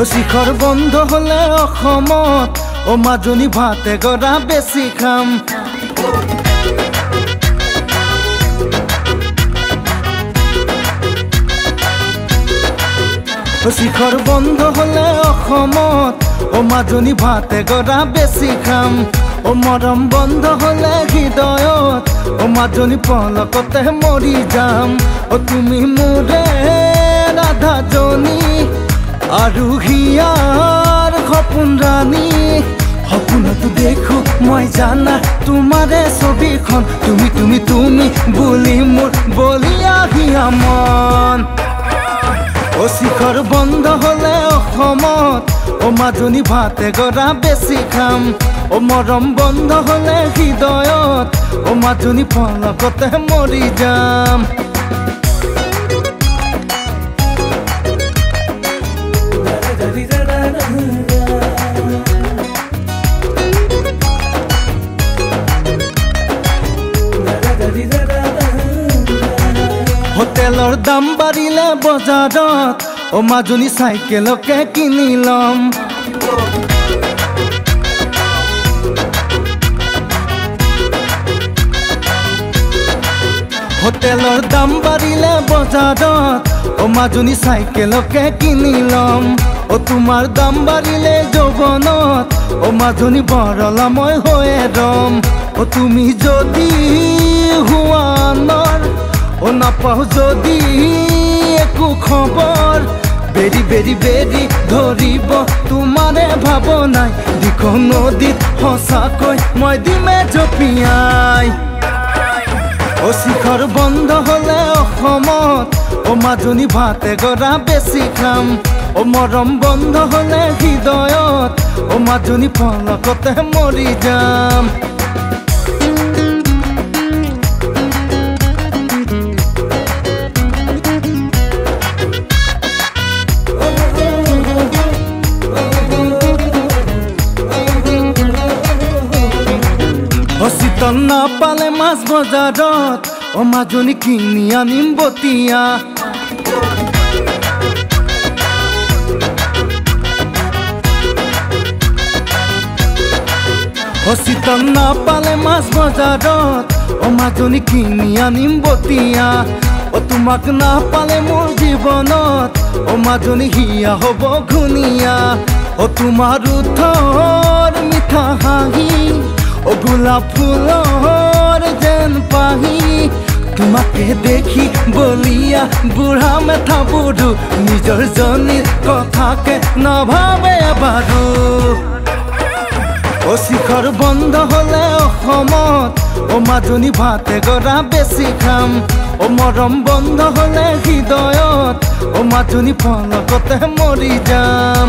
শিখৰ বন্ধ হলে অসমত ও মাজনী ভাতে গৰা বেছি খাম শিখৰ বন্ধ হলে অসমত ও মাজনী ভাতে গৰা বেছি খাম ও মৰম বন্ধ হলে হৃদয়ত ও মাজনী পলকতে মৰি যাম ও তুমি মোৰে ৰাধাজনী আৰু হিয়াৰ সপোন ৰাণী সপোনতো দেখো মই জানা তোমাৰে ছবিখন তুমি তুমি তুমি বুলি মোৰ বলিয়া হিয়া মন ও শিখৰ বন্ধ হলে অসমত ও মাজনী ভাতে গৰা বেছি খাম ও মৰম বন্ধ হলে হৃদয়ত ও মাজনী পলকতে মৰি যাম হোটেলৰ দাম বাঢ়িলে বজাৰত ও মাজনী চাইকেলকে কিনি লম হোটেলৰ দাম বাঢ়িলে বজাৰত ও মাজনী চাইকেলকে কিনি লম ও তোমাৰ দাম বাঢ়িলে যৌৱনত ও মাজনী বৰলা মই হৈয়ে ৰম ও তুমি যদি হুৱানৰ ও নাপাও যদি একো খবৰ বেৰি বেৰি বেৰি ধৰিব তোমাৰে ভাৱনাই দিখৌ নদীত সঁচাকৈ মই দিমে জপিয়াই ও শিখৰ বন্ধ হলে অসমত ও মাজনী ভাতে গৰা বেছি খাম ও মৰম বন্ধ হলে হৃদয়ত ও মাজনী পলকতে মৰি যাম চিতল নাপালে মাছ বজাৰত ও মাজনী কিনি আনিম বতিয়া চিতল নাপালে মাছ বজাৰত ও মাজনী কিনি আনিম বতিয়া ও তোমাক নাপালে মোৰ জীৱনত ও মাজনী হিয়া হ'ব ঘূণীয়া ও তোমাৰ ওঠৰ মিঠা হাঁহি ও গোলাপ ফুলৰ যেন পাহি তোমাকে দেখি বলিয়া বুঢ়া মেথা বুঢ়ো নিজৰ জনীৰ কথাকে নাভাবে এবাৰো ও শিখৰ বন্ধ হলে অসমত ও মাজনী ভাতে গৰা বেছি খাম ও মৰম বন্ধ হলে হৃদয়ত ও মাজনী পলকতে মৰি যাম